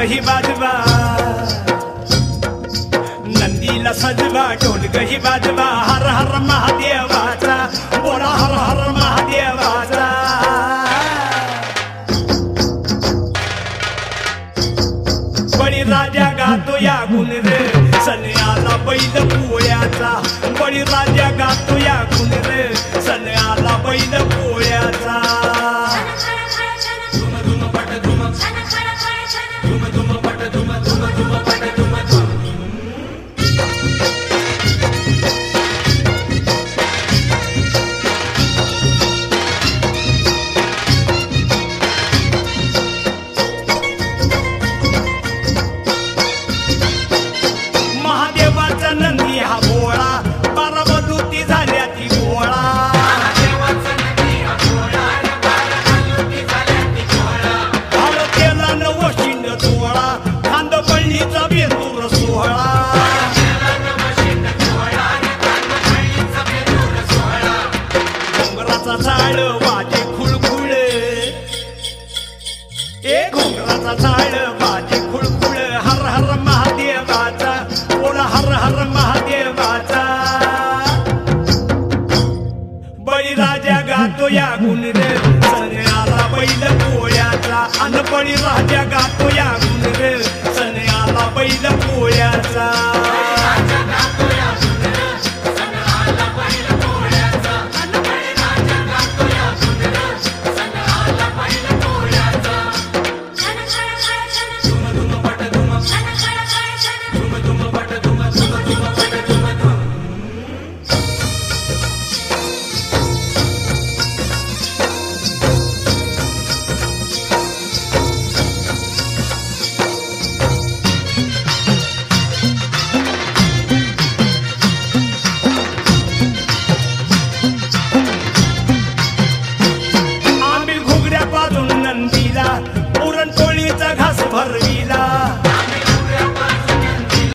ही वाजवा नंदीला सजवा ढोलक ही वाजवा हर हर महादेवाचा बोला हर हर महादेवाचा बळीराजा गातो या गुण रे सन्याला बैल पोळ्याचा बळीराजा गातो या गुण रे सन्याला बैल पोळ्याचा झाड वाजे खुळखुळ घोंगराचा झाड वाजे खुळखुळ हर हर महादेवाचा बोला हर हर महादेवाचा बळीराजा गातो या गुण रे सन्याला बैल पोळ्याचा अन बळीराजा गातो या गुण रे सन्याला बैल पोळ्याचा पुरणपोळीचा